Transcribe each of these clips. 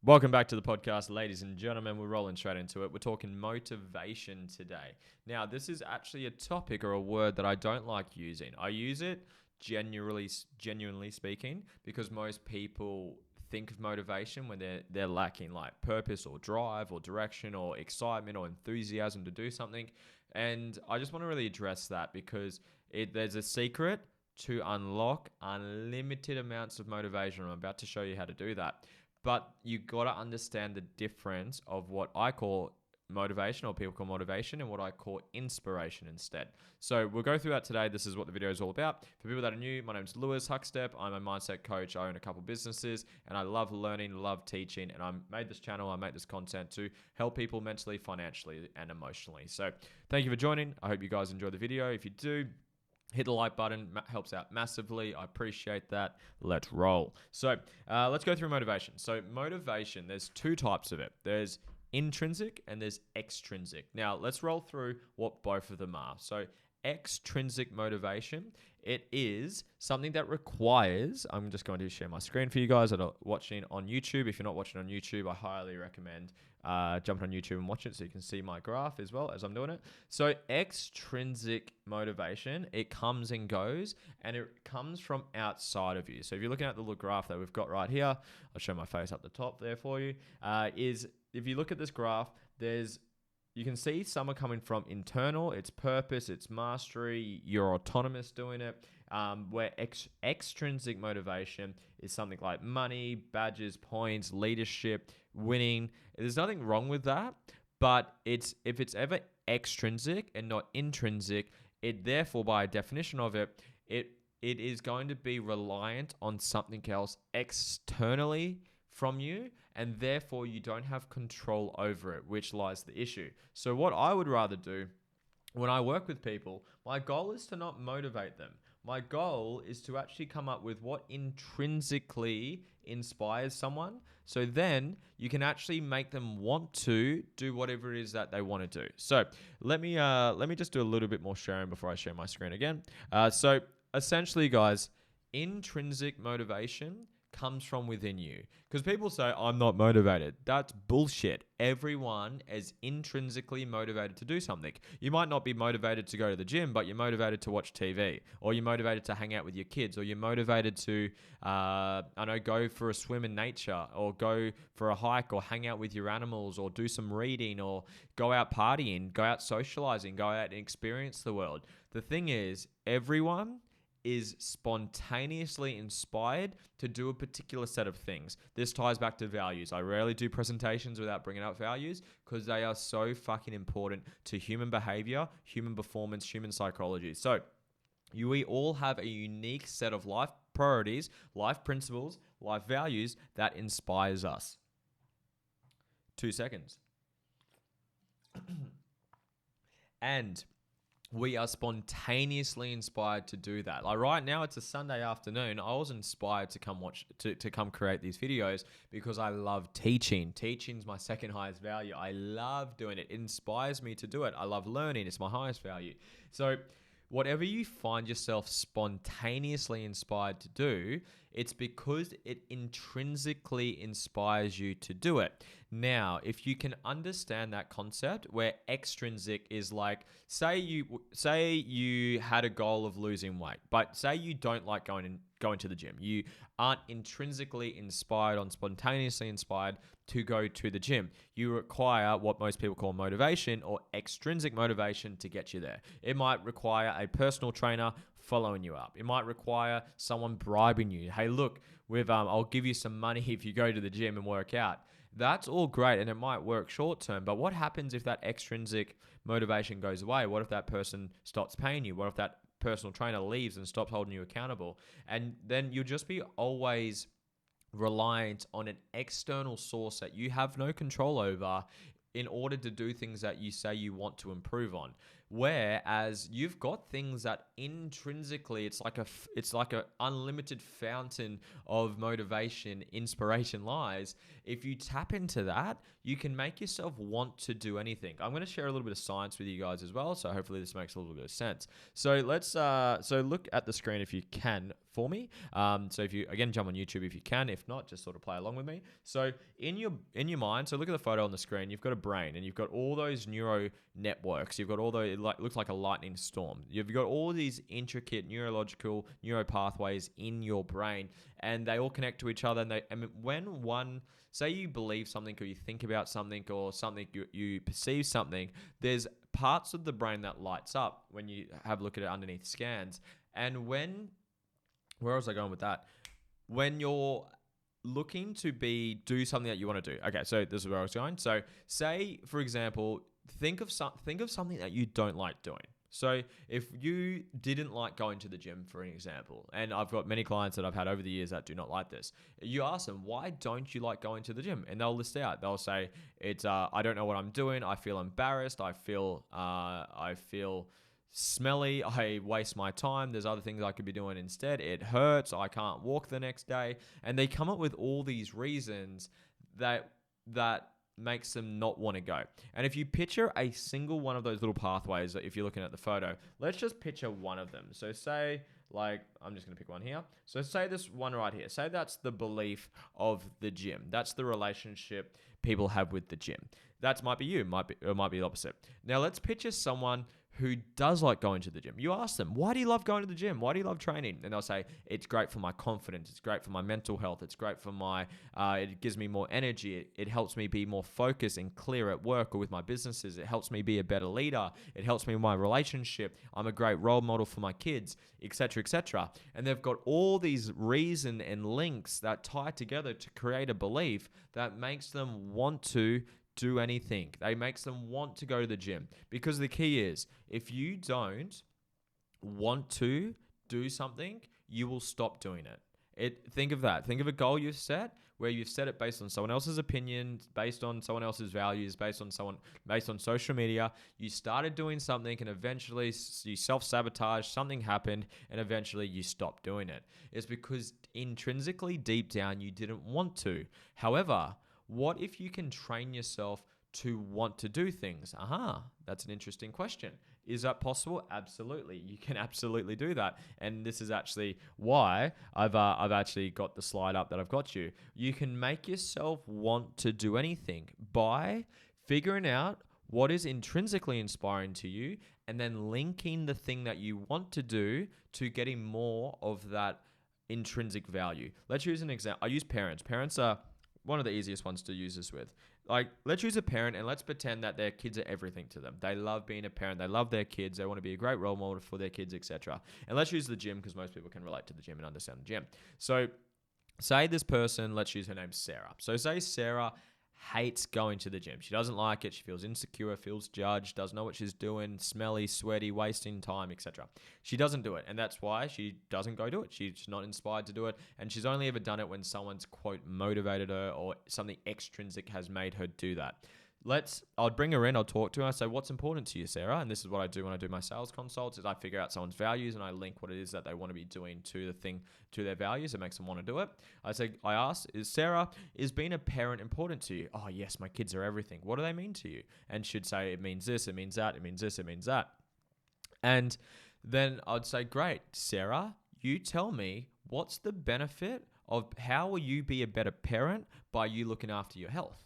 Welcome back to the podcast, ladies and gentlemen. We're rolling straight into it. We're talking motivation today. Now, this is actually a topic or a word that I don't like using. I use it genuinely speaking because most people think of motivation when they're lacking like purpose or drive or direction or excitement or enthusiasm to do something. And I just want to really address that because there's a secret to unlock unlimited amounts of motivation. I'm about to show you how to do that. But you got to understand the difference of what I call motivation, or people call motivation, and what I call inspiration instead. So we'll go through that today. This is what the video is all about. For people that are new, my name is Lewis Huckstep. I'm a mindset coach. I own a couple businesses, and I love learning, love teaching, and I made this channel, I make this content to help people mentally, financially, and emotionally. So thank you for joining. I hope you guys enjoy the video. If you do, hit the like button, helps out massively. I appreciate that. Let's roll. So let's go through motivation. So motivation, there's two types of it. There's intrinsic and there's extrinsic. Now let's roll through what both of them are. So extrinsic motivation, it is something that requires, I'm just going to share my screen for you guys that are watching on YouTube. If you're not watching on YouTube, I highly recommend jumping on YouTube and watch it so you can see my graph as well as I'm doing it. So extrinsic motivation, it comes and goes and it comes from outside of you. So if you're looking at the little graph that we've got right here, I'll show my face up the top there for you, is if you look at this graph, you can see some are coming from internal, it's purpose, it's mastery, you're autonomous doing it, where extrinsic motivation is something like money, badges, points, leadership, winning. There's nothing wrong with that, but if it's ever extrinsic and not intrinsic, it therefore, by definition of it is going to be reliant on something else externally from you, and therefore you don't have control over it, which lies the issue. So what I would rather do when I work with people, my goal is to not motivate them. My goal is to actually come up with what intrinsically inspires someone, so then you can actually make them want to do whatever it is that they want to do. So let me just do a little bit more sharing before I share my screen again. So essentially, guys, intrinsic motivation comes from within you. Because people say, I'm not motivated. That's bullshit. Everyone is intrinsically motivated to do something. You might not be motivated to go to the gym, but you're motivated to watch TV, or you're motivated to hang out with your kids, or you're motivated to, go for a swim in nature, or go for a hike, or hang out with your animals, or do some reading, or go out partying, go out socializing, go out and experience the world. The thing is, everyone is spontaneously inspired to do a particular set of things. This ties back to values. I rarely do presentations without bringing up values because they are so fucking important to human behavior, human performance, human psychology. So we all have a unique set of life priorities, life principles, life values that inspires us. 2 seconds. And we are spontaneously inspired to do that. Like right now, it's a Sunday afternoon. I was inspired to come create these videos because I love teaching. Teaching's my second highest value. I love doing it. It inspires me to do it. I love learning. It's my highest value. So whatever you find yourself spontaneously inspired to do, it's because it intrinsically inspires you to do it. Now, if you can understand that concept where extrinsic is like, say you had a goal of losing weight, but say you don't like going to the gym. You aren't intrinsically inspired or spontaneously inspired to go to the gym. You require what most people call motivation or extrinsic motivation to get you there. It might require a personal trainer following you up. It might require someone bribing you. Hey, look, I'll give you some money if you go to the gym and work out. That's all great and it might work short term, but what happens if that extrinsic motivation goes away? What if that person stops paying you? What if that personal trainer leaves and stops holding you accountable? And then you'll just be always reliant on an external source that you have no control over in order to do things that you say you want to improve on. Whereas you've got things that intrinsically, it's like a unlimited fountain of motivation, inspiration lies. If you tap into that, you can make yourself want to do anything. I'm going to share a little bit of science with you guys as well, so hopefully this makes a little bit of sense. So let's look at the screen if you can for me. So if you, again, jump on YouTube if you can. If not, just sort of play along with me. So in your mind, so look at the photo on the screen. You've got a brain and you've got all those neuro networks. You've got all those, it looks like a lightning storm. You've got all these intricate neuro pathways in your brain, and they all connect to each other. And when one, say you believe something or you think about something or something, you perceive something, there's parts of the brain that lights up when you have a look at it underneath scans. And where was I going with that? When you're looking to do something that you want to do. Okay, so this is where I was going. So say, for example, think of something that you don't like doing. So if you didn't like going to the gym, for an example, and I've got many clients that I've had over the years that do not like this, you ask them, why don't you like going to the gym? And they'll list out, they'll say, it's, I don't know what I'm doing. I feel embarrassed. I feel smelly. I waste my time. There's other things I could be doing instead. It hurts. I can't walk the next day. And they come up with all these reasons that makes them not want to go. And if you picture a single one of those little pathways, if you're looking at the photo, let's just picture one of them. So say, like, I'm just going to pick one here. So say this one right here. Say that's the belief of the gym. That's the relationship people have with the gym. That might be you. It might be the opposite. Now let's picture someone who does like going to the gym. You ask them, why do you love going to the gym? Why do you love training? And they'll say, it's great for my confidence. It's great for my mental health. It's great for my, it gives me more energy. It helps me be more focused and clear at work or with my businesses. It helps me be a better leader. It helps me with my relationship. I'm a great role model for my kids, etc., etc. And they've got all these reason and links that tie together to create a belief that makes them want to do anything. They makes them want to go to the gym, because the key is, if you don't want to do something, you will stop doing it. Think of that. Think of a goal you've set where you've set it based on someone else's opinion, based on someone else's values, based on social media. You started doing something and eventually you self-sabotage, something happened, and eventually you stopped doing it. It's because intrinsically deep down you didn't want to. However, what if you can train yourself to want to do things? That's an interesting question. Is that possible? Absolutely. You can absolutely do that. And this is actually why I've actually got the slide up that I've got you. You can make yourself want to do anything by figuring out what is intrinsically inspiring to you and then linking the thing that you want to do to getting more of that intrinsic value. Let's use an example. I use parents. Parents are one of the easiest ones to use this with. Like, let's use a parent and let's pretend that their kids are everything to them. They love being a parent. They love their kids. They want to be a great role model for their kids, etc. And let's use the gym, because most people can relate to the gym and understand the gym. So say this person, let's use her name Sarah. So say Sarah hates going to the gym. She doesn't like it. She feels insecure, feels judged, doesn't know what she's doing, smelly, sweaty, wasting time, etc. She doesn't do it, and that's why she doesn't go do it. She's not inspired to do it, and she's only ever done it when someone's, quote, motivated her or something extrinsic has made her do that. I'll bring her in, I'll talk to her, I say, what's important to you, Sarah? And this is what I do when I do my sales consults, is I figure out someone's values and I link what it is that they want to be doing to the thing, to their values. It makes them want to do it. I ask, Sarah, is being a parent important to you? Oh yes, my kids are everything. What do they mean to you? And she'd say, it means this, it means that, it means this, it means that. And then I'd say, great, Sarah, you tell me, what's the benefit of, how will you be a better parent by you looking after your health?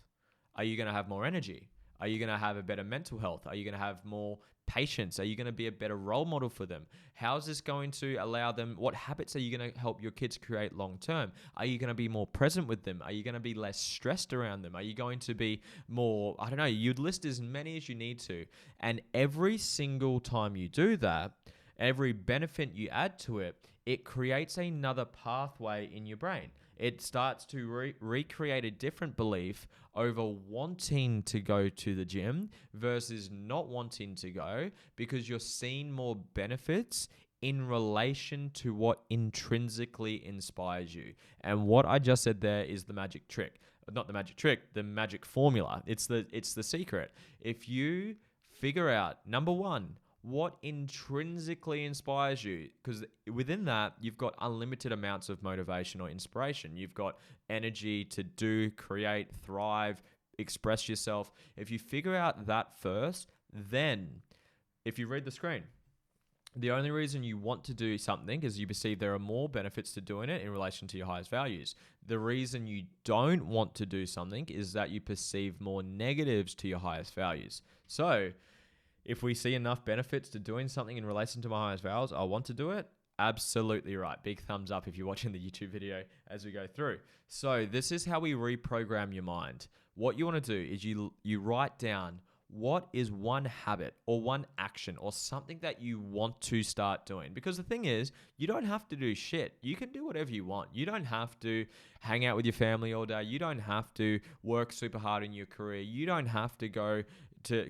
Are you going to have more energy? Are you going to have a better mental health? Are you going to have more patience? Are you going to be a better role model for them? How is this going to allow them? What habits are you going to help your kids create long term? Are you going to be more present with them? Are you going to be less stressed around them? Are you going to be more, I don't know, you'd list as many as you need to. And every single time you do that, every benefit you add to it, it creates another pathway in your brain. It starts to recreate a different belief over wanting to go to the gym versus not wanting to go, because you're seeing more benefits in relation to what intrinsically inspires you. And what I just said there is the magic trick. Not the magic trick, the magic formula. It's the secret. If you figure out, number one, what intrinsically inspires you, because within that, you've got unlimited amounts of motivation or inspiration. You've got energy to do, create, thrive, express yourself. If you figure out that first, then if you read the screen, The only reason you want to do something is you perceive there are more benefits to doing it in relation to your highest values. The reason you don't want to do something is that you perceive more negatives to your highest values. So, if we see enough benefits to doing something in relation to my highest values, I want to do it. Absolutely right. Big thumbs up if you're watching the YouTube video as we go through. So, this is how we reprogram your mind. What you want to do is you write down what is one habit or one action or something that you want to start doing. Because the thing is, you don't have to do shit. You can do whatever you want. You don't have to hang out with your family all day. You don't have to work super hard in your career. You don't have to go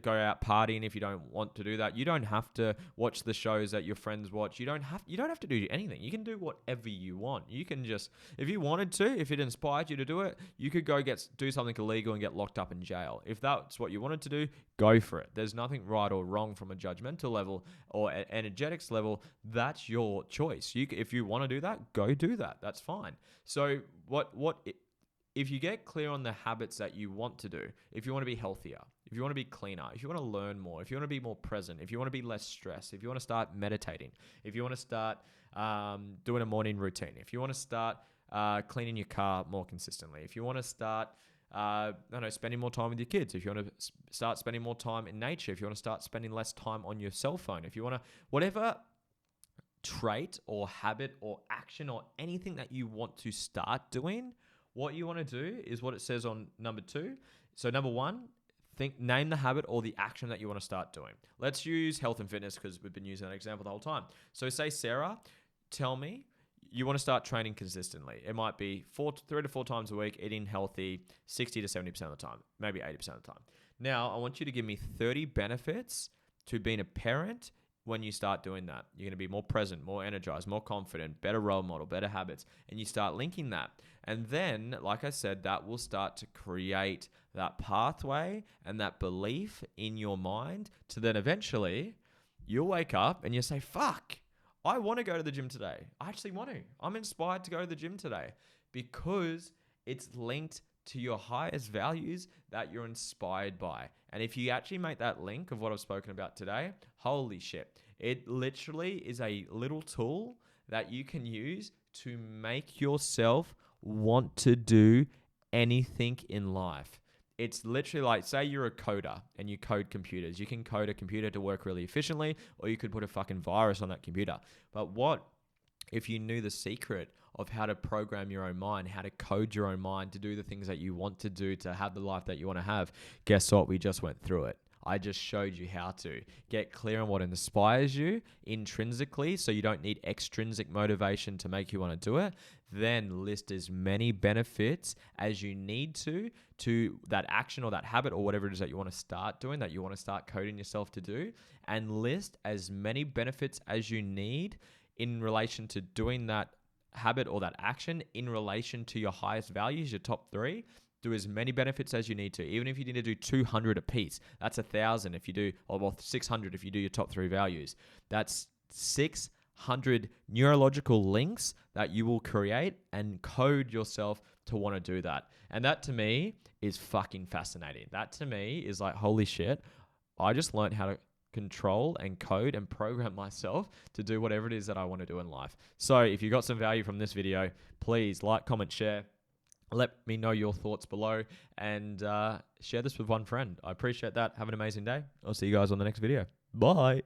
out partying if you don't want to do that. You don't have to watch the shows that your friends watch. You don't have to do anything. You can do whatever you want. You can just, if you wanted to, if it inspired you to do it, you could go do something illegal and get locked up in jail. If that's what you wanted to do, go for it. There's nothing right or wrong from a judgmental level or energetics level. That's your choice. If you want to do that, go do that. That's fine. So if you get clear on the habits that you want to do, if you want to be healthier, if you want to be cleaner, if you want to learn more, if you want to be more present, if you want to be less stressed, if you want to start meditating, if you want to start doing a morning routine, if you want to start cleaning your car more consistently, if you want to start spending more time with your kids, if you want to start spending more time in nature, if you want to start spending less time on your cell phone, if you want to, whatever trait or habit or action or anything that you want to start doing, what you want to do is what it says on number 2. So number 1, name the habit or the action that you want to start doing. Let's use health and fitness because we've been using that example the whole time. So say, Sarah, tell me you want to start training consistently. It might be 3 to 4 times a week, eating healthy 60 to 70% of the time, maybe 80% of the time. Now, I want you to give me 30 benefits to being a parent when you start doing that. You're going to be more present, more energized, more confident, better role model, better habits, and you start linking that. And then, like I said, that will start to create that pathway and that belief in your mind to then eventually you'll wake up and you say, fuck, I want to go to the gym today. I actually want to. I'm inspired to go to the gym today because it's linked to your highest values that you're inspired by. And if you actually make that link of what I've spoken about today, holy shit, it literally is a little tool that you can use to make yourself want to do anything in life. It's literally like, say you're a coder and you code computers. You can code a computer to work really efficiently, or you could put a fucking virus on that computer. But what if you knew the secret of how to program your own mind, how to code your own mind to do the things that you want to do, to have the life that you want to have? Guess what? We just went through it. I just showed you how to get clear on what inspires you intrinsically, so you don't need extrinsic motivation to make you want to do it. Then list as many benefits as you need to that action or that habit or whatever it is that you want to start doing, that you want to start coding yourself to do, and list as many benefits as you need in relation to doing that habit or that action in relation to your highest values, your top 3. Do as many benefits as you need to. Even if you need to do 200 a piece, that's 1,000 if you do, or 600 if you do your top 3 values. That's 600 neurological links that you will create and code yourself to want to do that. And that to me is fucking fascinating. That to me is like, holy shit, I just learned how to control and code and program myself to do whatever it is that I want to do in life. So if you got some value from this video, please like, comment, share. Let me know your thoughts below and share this with one friend. I appreciate that. Have an amazing day. I'll see you guys on the next video. Bye.